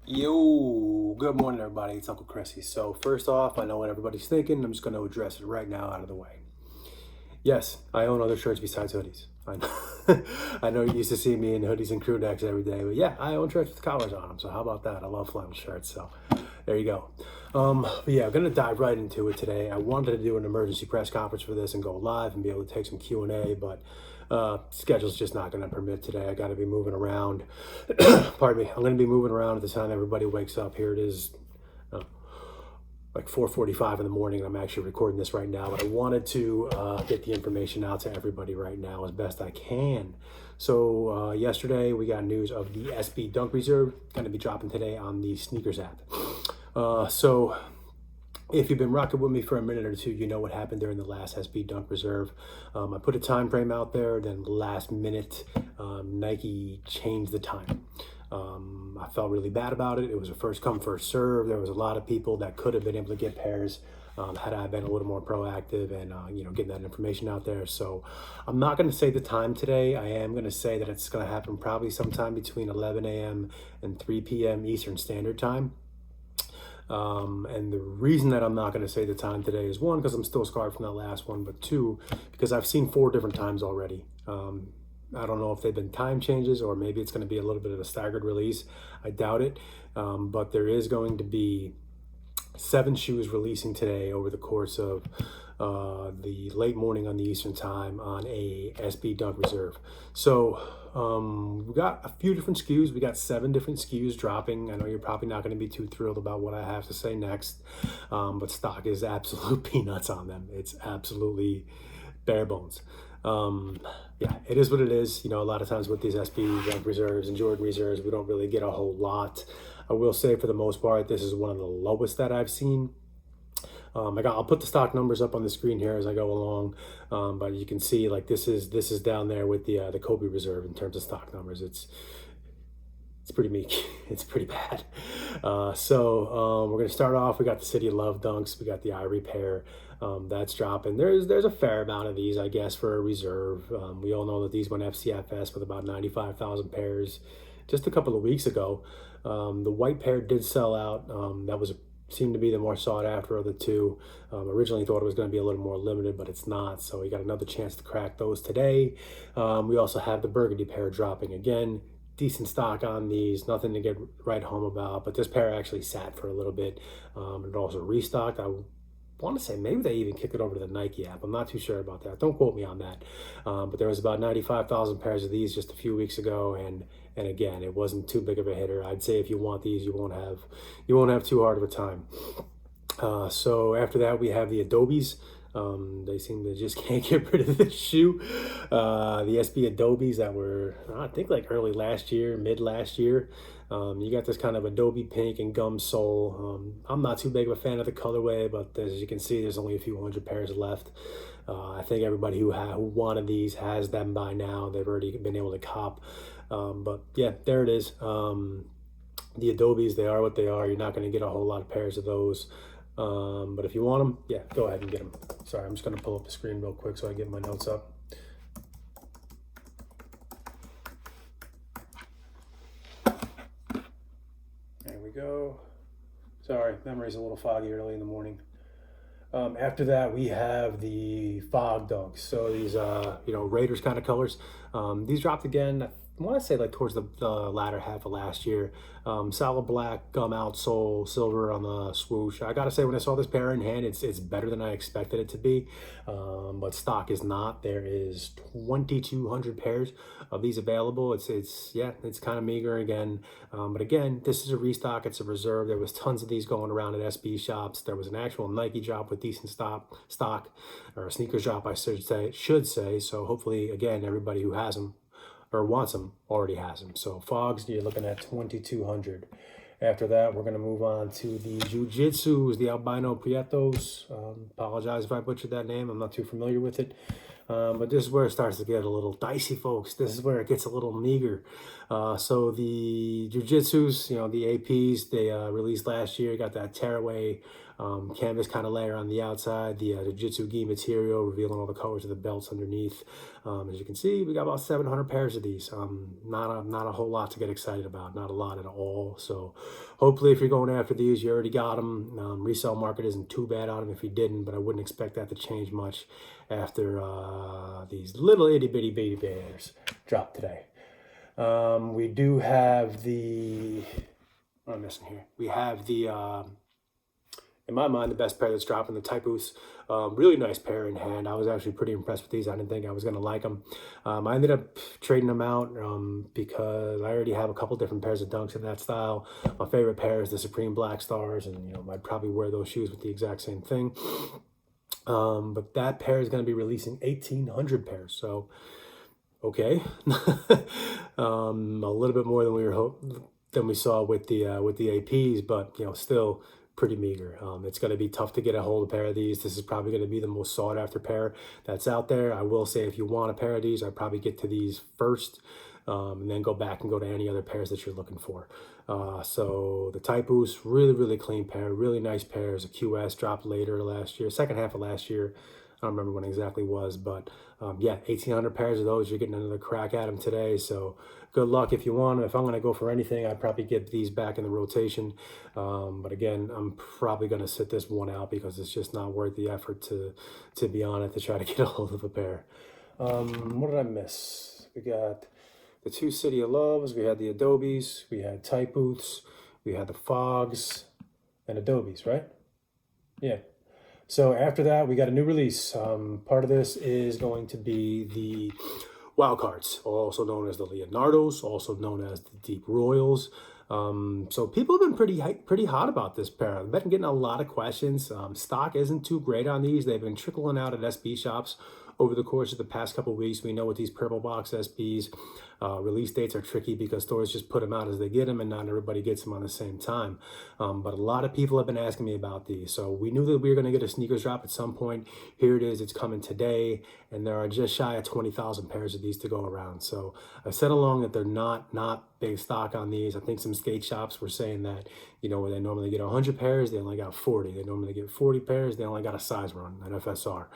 Yo, good morning, everybody. It's Uncle Chrissy. So, first off, I know what everybody's thinking. I'm just going to address it right now out of the way. Yes, I own other shirts besides hoodies. I know, I know you used to see me in hoodies and crew necks every day, but yeah, I own shirts with collars on them. So, how about that? I love flannel shirts. So, there you go. But yeah, I'm going to dive right into it today. I wanted to do an emergency press conference for this and go live and be able to take some Q&A, but schedule's just not going to permit today. I got to be moving around. Pardon me. I'm going to be moving around at the time everybody wakes up. Here it is, uh, like 4:45 in the morning. I'm actually recording this right now, but I wanted to get the information out to everybody right now as best I can. So yesterday we got news of the SB Dunk Reserve going to be dropping today on the SNKRS App. So if you've been rocking with me for a minute or two, you know what happened during the last SB Dunk Reserve. I put a time frame out there, then last minute, Nike changed the time. I felt really bad about it. It was a first come, first serve. There was a lot of people that could have been able to get pairs had I been a little more proactive and getting that information out there. So I'm not going to say the time today. I am going to say that it's going to happen probably sometime between 11 a.m. and 3 p.m. Eastern Standard Time. And the reason that I'm not going to say the time today is one, because I'm still scarred from that last one, but two, because I've seen 4 different times already. I don't know if they've been time changes or maybe it's going to be a little bit of a staggered release. I doubt it. But there is going to be 7 shoes releasing today over the course of the late morning on the Eastern time on a SB Dunk Reserve. So we got a few different SKUs. We got 7 different SKUs dropping. I know you're probably not going to be too thrilled about what I have to say next, but stock is absolute peanuts on them. It's absolutely bare bones. Yeah, it is what it is. A lot of times with these SB Dunk Reserves and Jordan Reserves, we don't really get a whole lot. I will say for the most part, this is one of the lowest that I've seen. I'll put the stock numbers up on the screen here as I go along, but you can see like this is down there with the Kobe Reserve in terms of stock numbers. It's pretty meek. It's pretty bad. We're gonna start off. We got the City of Love Dunks. We got the Eye Repair. That's dropping. There's a fair amount of these, I guess, for a reserve. We all know that these went FCFS with about 95,000 pairs just a couple of weeks ago. The white pair did sell out. That seemed to be the more sought after of the two. Originally thought it was going to be a little more limited, but it's not. So we got another chance to crack those today. We also have the Burgundy pair dropping again. Decent stock on these, nothing to get right home about, but this pair actually sat for a little bit. It also restocked. I want to say maybe they even kicked it over to the Nike app. I'm not too sure about that. Don't quote me on that. But there was about 95,000 pairs of these just a few weeks ago, and again, it wasn't too big of a hitter. I'd say if you want these, you won't have too hard of a time. So after that, we have the Adobes. They seem to just can't get rid of this shoe. The SB Adobes that were, I think, like early last year, mid last year. You got this kind of Adobe pink and gum sole. I'm not too big of a fan of the colorway, but as you can see, there's only a few hundred pairs left. I think everybody who wanted these has them by now. They've already been able to cop. But yeah, there it is. The Adobes, they are what they are. You're not going to get a whole lot of pairs of those. But if you want them, yeah, go ahead and get them. Sorry, I'm just going to pull up the screen real quick so I get my notes up. There we go. Sorry, memory's a little foggy early in the morning. After that, we have the Fog Dunks. So these, Raiders kind of colors. These dropped again. I want to say like towards the latter half of last year. Solid black, gum outsole, silver on the swoosh. I gotta say, when I saw this pair in hand, it's better than I expected it to be. But stock is not. There is 2,200 pairs of these available. It's kind of meager again. But again, this is a restock. It's a reserve. There was tons of these going around at SB shops. There was an actual Nike drop with decent stock, or a sneakers drop, I should say. So hopefully, again, everybody who has them or wants them already has them. So Fogs, you're looking at 2,200. After that, we're going to move on to the Jiujitsu, the Albino Prietos. Apologize if I butchered that name. I'm not too familiar with it. But this is where it starts to get a little dicey, folks. This is where it gets a little meager. So the Jiu-Jitsus, the APs, they released last year, got that tearaway canvas kind of layer on the outside, the Jiujitsu gi material, revealing all the colors of the belts underneath. As you can see, we got about 700 pairs of these. Not a whole lot to get excited about, not a lot at all. So hopefully if you're going after these, you already got them. Resale market isn't too bad on them if you didn't, but I wouldn't expect that to change much after these little itty bitty baby bears dropped today. We do have the, what am I missing here? We have the, in my mind, the best pair that's dropping, the Typus. Really nice pair in hand. I was actually pretty impressed with these. I didn't think I was going to like them. I ended up trading them out because I already have a couple different pairs of Dunks in that style. My favorite pair is the Supreme Black Stars, and I'd probably wear those shoes with the exact same thing. But that pair is going to be releasing 1,800 pairs. So, okay, a little bit more than we saw with the APs, but still pretty meager. It's going to be tough to get a hold of a pair of these. This is probably going to be the most sought after pair that's out there. I will say, if you want a pair of these, I'd probably get to these first, and then go back and go to any other pairs that you're looking for. So the Typus, really clean pair, really nice pairs. A QS dropped later last year, second half of last year. I don't remember when exactly it was, but yeah, 1,800 pairs of those. You're getting another crack at them today. So good luck if you want them. If I'm going to go for anything, I'd probably get these back in the rotation. But again, I'm probably going to sit this one out because it's just not worth the effort to be on it to try to get a hold of a pair. What did I miss? We got the two City of Loves. We had the Adobes. We had Typus. We had the Fogs and Adobes, right? Yeah. So after that, we got a new release. Part of this is going to be the Wild Cards, also known as the Leonardos, also known as the Deep Royals. So people have been pretty hot about this pair. I've been getting a lot of questions. Stock isn't too great on these. They've been trickling out at SB shops over the course of the past couple of weeks. We know with these purple box SBs, release dates are tricky because stores just put them out as they get them, and not everybody gets them on the same time. But a lot of people have been asking me about these. So we knew that we were going to get a sneakers drop at some point. Here it is. It's coming today, and there are just shy of 20,000 pairs of these to go around. So I said along that they're not big stock on these. I think some skate shops were saying that, where they normally get 100 pairs, they only got 40. They normally get 40 pairs, they only got a size run, an FSR.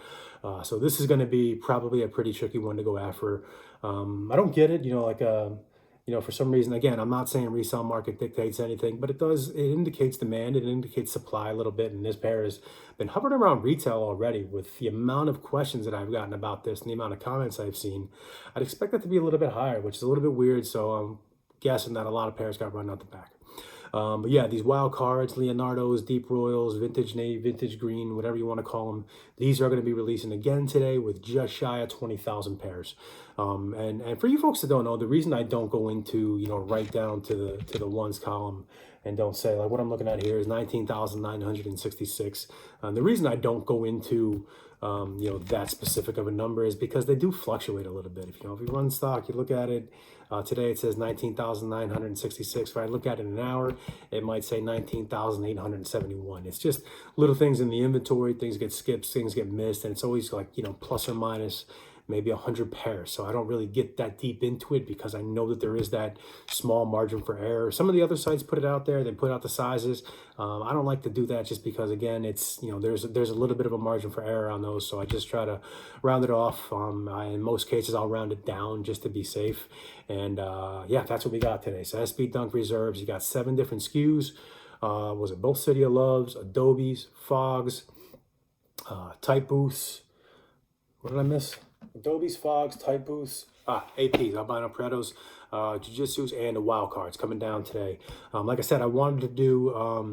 So this is going to be probably a pretty tricky one to go after. I don't get it, for some reason, again, I'm not saying resale market dictates anything, but it indicates demand, it indicates supply a little bit, and this pair has been hovering around retail already. With the amount of questions that I've gotten about this and the amount of comments I've seen, I'd expect that to be a little bit higher, which is a little bit weird, so I'm guessing that a lot of pairs got run out the back. But yeah, these Wild Cards, Leonardos, Deep Royals, Vintage Navy, Vintage Green, whatever you want to call them, these are going to be releasing again today with just shy of 20,000 pairs. And for you folks that don't know, the reason I don't go into, right down to the ones column and don't say, like, what I'm looking at here is 19,966. The reason I don't go into that specific of a number is because they do fluctuate a little bit. If you run stock, you look at it, today it says 19,966. If I look at it in an hour, it might say 19,871. It's just little things in the inventory, things get skipped, things get missed, and it's always like, plus or minus maybe 100 pairs. So I don't really get that deep into it because I know that there is that small margin for error. Some of the other sites put it out there. They put out the sizes. I don't like to do that just because, again, it's, there's a little bit of a margin for error on those. So I just try to round it off. In most cases, I'll round it down just to be safe. And yeah, that's what we got today. So SB Dunk Reserves, you got 7 different SKUs. Was it both City of Loves, Adobes, Fogs, Typus? What did I miss? Adobes, Fogs, Typus, APs, albino Pretos, Jiu-Jitsus, and the Wild Cards coming down today. Like I said, I wanted to do a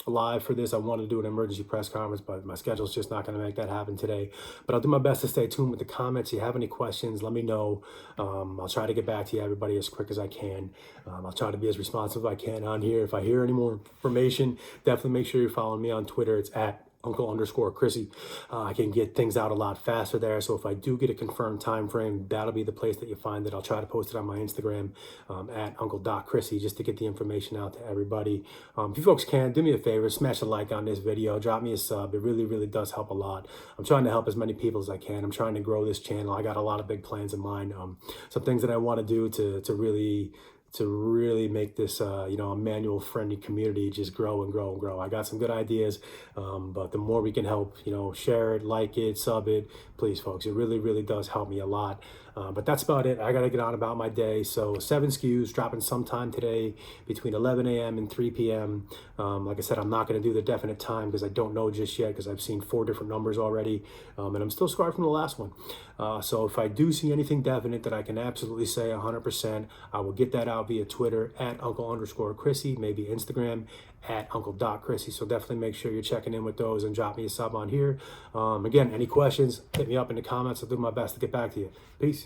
live for this. I wanted to do an emergency press conference, but my schedule's just not going to make that happen today. But I'll do my best to stay tuned with the comments. If you have any questions, let me know. I'll try to get back to you, everybody, as quick as I can. I'll try to be as responsive as I can on here. If I hear any more information, definitely make sure you're following me on Twitter. It's at Uncle_Chrissy. I can get things out a lot faster there. So if I do get a confirmed time frame, that'll be the place that you find it. I'll try to post it on my Instagram at Uncle.Chrissy just to get the information out to everybody. If you folks can, do me a favor, smash a like on this video, drop me a sub. It really does help a lot. I'm trying to help as many people as I can. I'm trying to grow this channel. I got a lot of big plans in mind. Some things that I want to do to really to really make this, you know, a manual friendly community just grow and grow and grow. I got some good ideas, but the more we can help, you know, share it, like it, sub it, please, folks. It really, really does help me a lot. But that's about it. I got to get on about my day. So 7 SKUs dropping sometime today between 11 a.m. and 3 p.m. Like I said, I'm not going to do the definite time because I don't know just yet, because I've seen 4 different numbers already, and I'm still scarred from the last one. So if I do see anything definite that I can absolutely say 100%, I will get that out via Twitter at Uncle_Chrissy, maybe Instagram at Uncle.Chrissy. So definitely make sure you're checking in with those and drop me a sub on here. Again, any questions, hit me up in the comments. I'll do my best to get back to you. Peace.